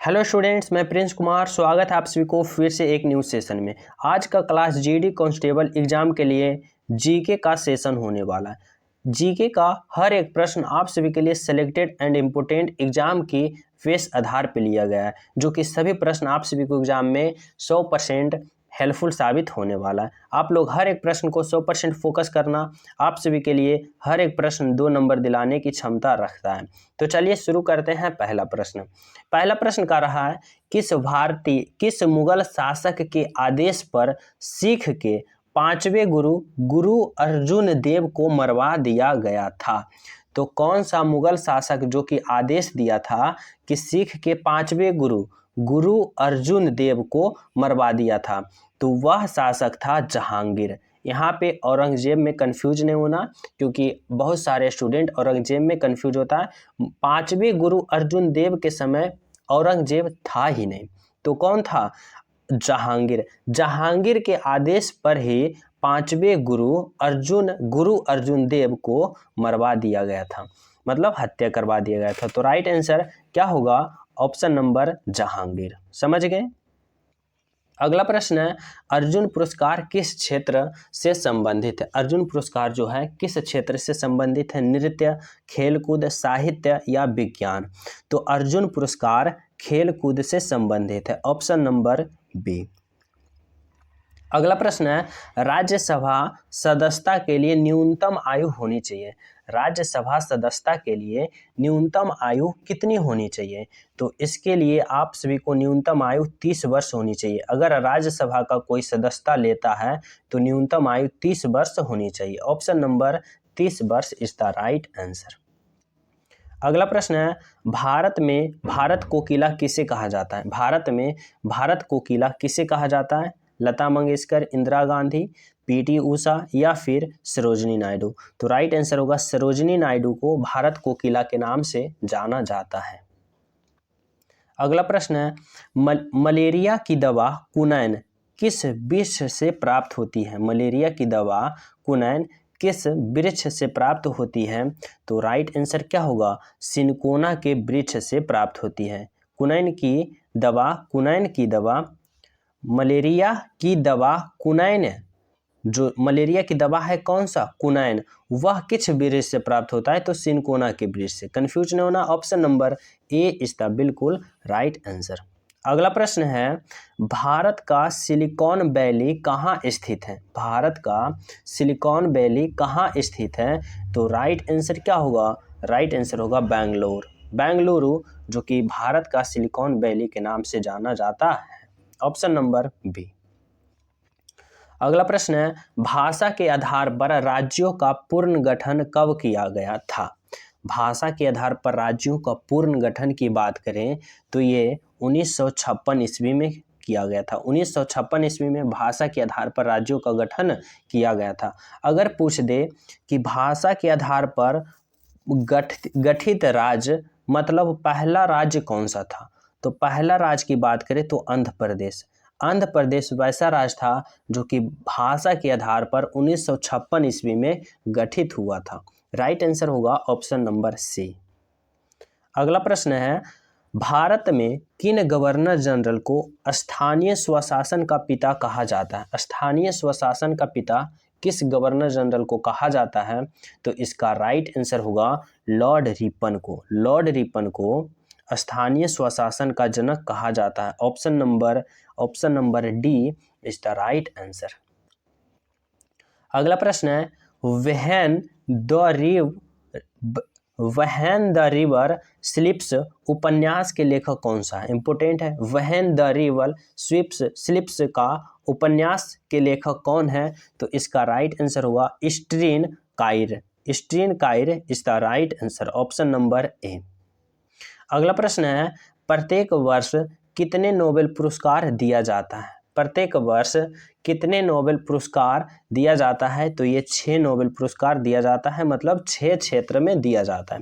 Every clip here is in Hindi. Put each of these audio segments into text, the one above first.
हेलो स्टूडेंट्स, मैं प्रिंस कुमार। स्वागत है आप सभी को फिर से एक न्यू सेशन में। आज का क्लास जीडी कांस्टेबल एग्जाम के लिए जीके का सेशन होने वाला है। जीके का हर एक प्रश्न आप सभी के लिए सिलेक्टेड एंड इम्पोर्टेंट एग्जाम की फेस आधार पर लिया गया है, जो कि सभी प्रश्न आप सभी को एग्जाम में 100% हेल्पफुल साबित होने वाला है। आप लोग हर एक प्रश्न को 100% फोकस करना आप सभी के लिए हर एक प्रश्न 2 नंबर दिलाने की क्षमता रखता है। तो चलिए शुरू करते हैं। पहला प्रश्न का रहा है, किस मुगल शासक के आदेश पर सिख के 5वें गुरु अर्जुन देव को मरवा दिया गया था? तो कौन सा मुगल शासक जो कि आदेश दिया था कि सिख के 5वें गुरु अर्जुन देव को मरवा दिया था? तो वह शासक था जहांगीर। यहाँ पे औरंगजेब में कंफ्यूज नहीं होना, क्योंकि बहुत सारे स्टूडेंट औरंगजेब में कंफ्यूज होता है। 5वें गुरु अर्जुन देव के समय औरंगजेब था ही नहीं, तो कौन था? जहांगीर। जहांगीर के आदेश पर ही 5वें गुरु अर्जुन देव को मरवा दिया गया था, मतलब हत्या करवा दिया गया था। तो राइट आंसर क्या होगा? Option number Jahangir. समझ गए? अगला प्रश्न है, अर्जुन पुरस्कार किस क्षेत्र से संबंधित है? अर्जुन पुरस्कार जो है किस क्षेत्र से संबंधित है? नृत्य, खेलकूद, साहित्य या विज्ञान? तो अर्जुन पुरस्कार खेलकूद से संबंधित है। Option number B. अगला प्रश्न है, राज्यसभा सदस्यता के लिए न्यूनतम आयु होनी चाहिए। राज्यसभा सदस्यता के लिए न्यूनतम आयु कितनी होनी चाहिए? तो इसके लिए आप सभी को न्यूनतम आयु 30 वर्ष होनी चाहिए। अगर राज्यसभा का कोई सदस्यता लेता है तो न्यूनतम आयु 30 वर्ष होनी चाहिए। ऑप्शन नंबर 30 वर्ष इज द राइट आंसर। अगला प्रश्न है, भारत में भारत कोकिला किसे कहा जाता है? भारत में भारत कोकिला किसे कहा जाता है? लता मंगेशकर, इंदिरा गांधी, पीटी उषा या फिर सरोजिनी नायडू? तो राइट आंसर होगा सरोजिनी नायडू को भारत कोकिला के नाम से जाना जाता है। अगला प्रश्न है, मलेरिया की दवा कुनैन किस वृक्ष से प्राप्त होती है? मलेरिया की दवा कुनैन किस वृक्ष से प्राप्त होती है? तो राइट आंसर क्या होगा? सिनकोना के वृक्ष से प्राप्त होती है। कुनैन की दवा मलेरिया की दवा कुनैन, जो मलेरिया की दवा है कौन सा? कुनैन, वह किस वृक्ष से प्राप्त होता है? तो सिनकोना के वृक्ष से। कंफ्यूज नहीं होना, option number A is the बिल्कुल राइट आंसर। अगला प्रश्न है, भारत का सिलिकॉन वैली कहाँ स्थित है? भारत का सिलिकॉन वैली कहाँ स्थित है? तो राइट आंसर क्या होगा? राइट आंसर होगा बेंगलुरु, जो कि भारत का सिलिकॉन वैली के नाम से जाना जाता है। Option number B. अगला प्रश्न है, भाषा के आधार पर राज्यों का पूर्ण गठन कब किया गया था? भाषा के आधार पर राज्यों का पूर्ण गठन की बात करें तो ये 1956 ईस्वी में किया गया था। 1956 ईस्वी में भाषा के आधार पर राज्यों का गठन किया गया था। अगर पूछ दे कि भाषा के आधार पर गठित राज्य मतलब पहला राज्य कौन सा था, तो पहला राज्य की बात करें तो आंध्र प्रदेश वैसा राज्य था जो कि भाषा के आधार पर 1956 ईस्वी में गठित हुआ था। राइट आंसर होगा ऑप्शन नंबर सी। अगला प्रश्न है, भारत में किन गवर्नर जनरल को स्थानीय स्वशासन का पिता कहा जाता है? स्थानीय स्वशासन का पिता किस गवर्नर जनरल को कहा जाता है? तो इसका राइट आंसर होगा लॉर्ड रिपन को स्थानीय स्वशासन का जनक कहा जाता है। Option number D is the right answer. अगला प्रश्न है, व्हेन द रिवर स्लिप्स उपन्यास के लेखक कौन सा है? इंपोर्टेंट है। व्हेन द रिवर स्लिप्स का उपन्यास के लेखक कौन है? तो इसका राइट आंसर होगा स्टीन कायर is the right answer. Option number A. अगला प्रश्न है, प्रत्येक वर्ष कितने नोबेल पुरस्कार दिया जाता है? प्रत्येक वर्ष कितने नोबेल पुरस्कार दिया जाता है? तो ये 6 नोबेल पुरस्कार दिया जाता है, मतलब 6 क्षेत्र में दिया जाता है।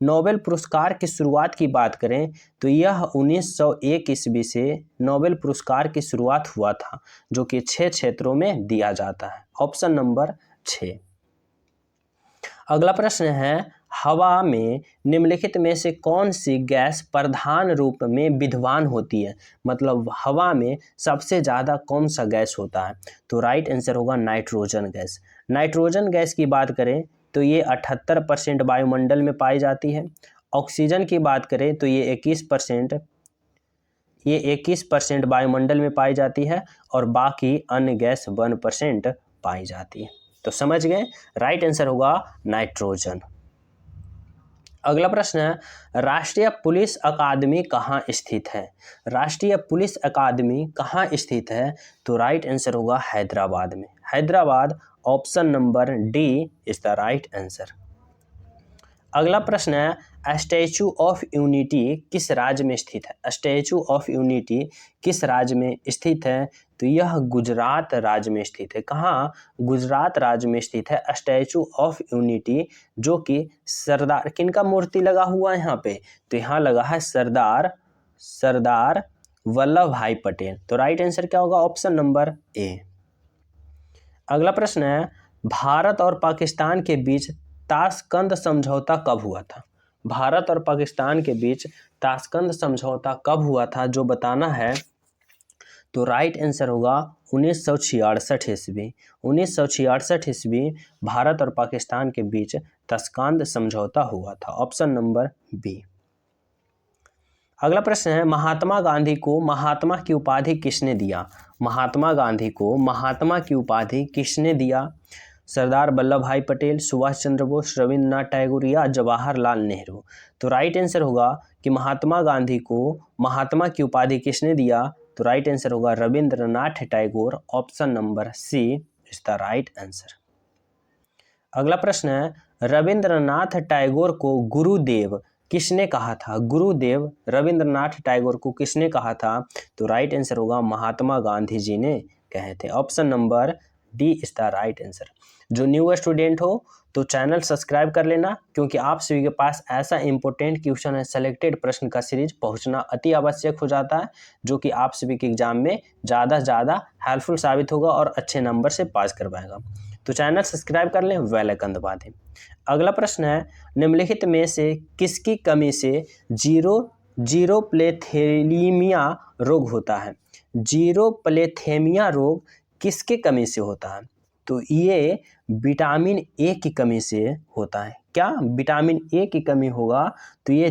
नोबेल पुरस्कार की शुरुआत की बात करें तो यह 1901 ईस्वी से नोबेल पुरस्कार की शुरुआत हुआ था, जो कि 6 क्षेत्रों में दिया जाता है। Option number 6। अगला प्रश्न है, हवा में निम्नलिखित में से कौन सी गैस प्रधान रूप में विद्यमान होती है, मतलब हवा में सबसे ज़्यादा कौन सा गैस होता है? तो राइट आंसर होगा नाइट्रोजन गैस। नाइट्रोजन गैस की बात करें तो ये 78% वायुमंडल में पाई जाती है। ऑक्सीजन की बात करें तो ये 21% वायुमंडल में पाई जाती है और बाकी अन्य गैस 1% पाई जाती है। तो समझ गए, राइट आंसर होगा नाइट्रोजन। अगला प्रश्न है, राष्ट्रीय पुलिस अकादमी कहाँ स्थित है? राष्ट्रीय पुलिस अकादमी कहाँ स्थित है? तो राइट आंसर होगा हैदराबाद में। Hyderabad, option number D is the right answer. अगला प्रश्न है, स्टैचू ऑफ यूनिटी किस राज्य में स्थित है? स्टैचू ऑफ यूनिटी किस राज्य में स्थित है? तो यह गुजरात राज्य में स्थित है। कहाँ? गुजरात राज्य में स्थित है स्टैचू ऑफ यूनिटी, जो कि सरदार, किनका मूर्ति लगा हुआ है यहाँ पे? तो यहाँ लगा है सरदार वल्लभ भाई पटेल। तो राइट आंसर क्या होगा? Option number A. अगला प्रश्न है, भारत और पाकिस्तान के बीच ताशकंद समझौता कब हुआ था? भारत और पाकिस्तान के बीच ताशकंद समझौता कब हुआ था, जो बताना है। तो राइट आंसर होगा 1966 ईस्वी। 1966 ईस्वी भारत और पाकिस्तान के बीच ताशकंद समझौता हुआ था। Option number B. अगला प्रश्न है, महात्मा गांधी को महात्मा की उपाधि किसने दिया? महात्मा गांधी को महात्मा की उपाधि किसने दिया? सरदार वल्लभ भाई पटेल, सुभाष चंद्र बोस, रविंद्रनाथ टैगोर या जवाहरलाल नेहरू? तो राइट आंसर होगा कि महात्मा गांधी को महात्मा की उपाधि किसने दिया? तो राइट आंसर होगा Rabindranath Tagore. Option number C is the right answer. अगला प्रश्न है, रविंद्रनाथ टैगोर को गुरुदेव किसने कहा था? गुरुदेव रविंद्रनाथ टैगोर को किसने कहा था? तो राइट आंसर होगा महात्मा गांधी जी ने कहे थे। Option number D is the right answer. जो न्यू स्टूडेंट हो तो चैनल सब्सक्राइब कर लेना, क्योंकि आप सभी के पास ऐसा इंपॉर्टेंट क्वेश्चन है, सेलेक्टेड प्रश्न का सीरीज पहुंचना अति आवश्यक हो जाता है, जो कि आप सभी के एग्जाम में ज़्यादा से ज़्यादा हेल्पफुल साबित होगा और अच्छे नंबर से पास करवाएगा। तो चैनल सब्सक्राइब कर लें, बेल आइकन दबा दें। अगला प्रश्न है, निम्नलिखित में से किसकी कमी से जीरोप्लेथेलीमिया रोग होता है? जीरोप्लेथेमिया रोग किसके कमी से होता है? तो ये विटामिन ए की कमी से होता है। क्या विटामिन ए की कमी होगा तो ये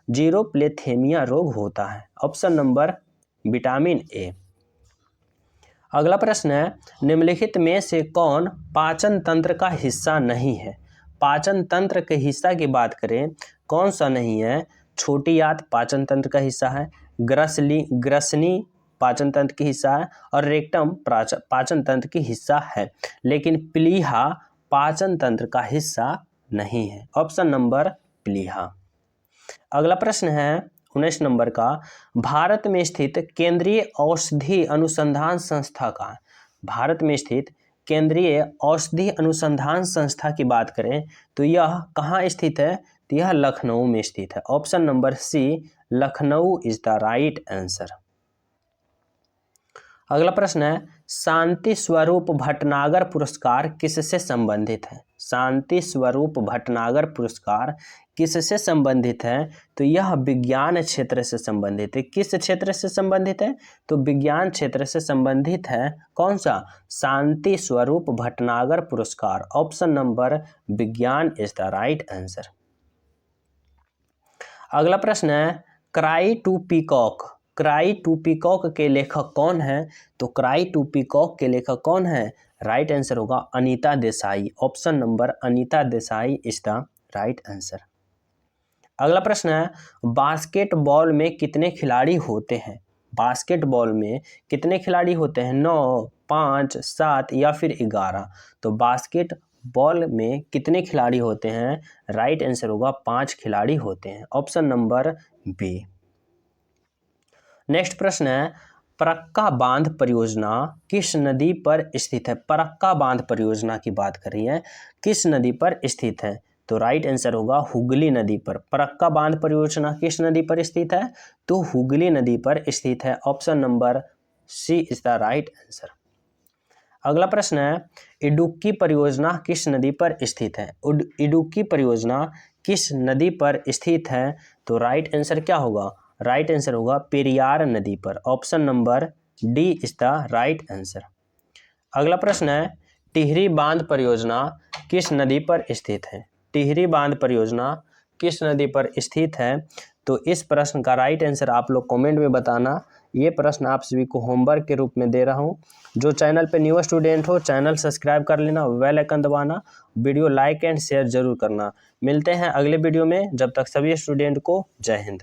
जीरोप्लेथेमिया रोग होता है। Option number vitamin A. अगला प्रश्न है, निम्नलिखित में से कौन पाचन तंत्र का हिस्सा नहीं है? पाचन तंत्र के हिस्सा की बात करें, कौन सा नहीं है? छोटी आंत पाचन तंत्र का हिस्सा है, ग्रसनी पाचन तंत्र की हिस्सा है और रेक्टम पाचन तंत्र की हिस्सा है, लेकिन प्लीहा पाचन तंत्र का हिस्सा नहीं है। ऑप्शन नंबर प्लीहा। अगला प्रश्न है 19 नंबर का, भारत में स्थित केंद्रीय औषधि अनुसंधान संस्था का? भारत में स्थित केंद्रीय औषधि अनुसंधान संस्था की बात करें तो यह कहाँ स्थित है? तो यह लखनऊ में स्थित है। Option number C Lucknow is the right answer. अगला प्रश्न है, शांति स्वरूप भटनागर पुरस्कार किससे संबंधित है? शांति स्वरूप भटनागर पुरस्कार किससे संबंधित है? तो यह विज्ञान क्षेत्र से संबंधित है। किस क्षेत्र से संबंधित है? तो विज्ञान क्षेत्र से संबंधित है। कौन सा? शांति स्वरूप भटनागर पुरस्कार। ऑप्शन नंबर विज्ञान इज द राइट आंसर। अगला प्रश्न है, क्राई टू पीकॉक के लेखक कौन है? तो क्राई टू पीकॉक के लेखक कौन है? राइट आंसर होगा Anita Desai. Option number Anita Desai is the right answer. अगला प्रश्न है, बास्केटबॉल में कितने खिलाड़ी होते हैं? बास्केटबॉल में कितने खिलाड़ी होते हैं? 9, 5, 7 या फिर 11? तो बास्केटबॉल में कितने खिलाड़ी होते हैं? राइट आंसर होगा 5 खिलाड़ी होते हैं। Option number B. नेक्स्ट प्रश्न है, फरक्का बांध परियोजना किस नदी पर स्थित है? फरक्का बांध परियोजना की बात कर रही है, किस नदी पर स्थित है? तो राइट आंसर होगा हुगली नदी पर। फरक्का बांध परियोजना किस नदी पर स्थित है? तो हुगली नदी पर स्थित है। Option number C is the right answer. अगला प्रश्न है, इडुक्की परियोजना किस नदी पर स्थित है? इडुक्की परियोजना किस नदी पर स्थित है? तो राइट आंसर क्या होगा? राइट आंसर होगा पेरियार नदी पर। Option number D is the right answer. अगला प्रश्न है, टिहरी बांध परियोजना किस नदी पर स्थित है? टिहरी बांध परियोजना किस नदी पर स्थित है? तो इस प्रश्न का राइट आंसर आप लोग कमेंट में बताना। ये प्रश्न आप सभी को होमवर्क के रूप में दे रहा हूँ। जो चैनल पे न्यू स्टूडेंट हो, चैनल सब्सक्राइब कर लेना, बेल आइकन दबाना, वीडियो लाइक एंड शेयर जरूर करना। मिलते हैं अगले वीडियो में, जब तक सभी स्टूडेंट को जय हिंद।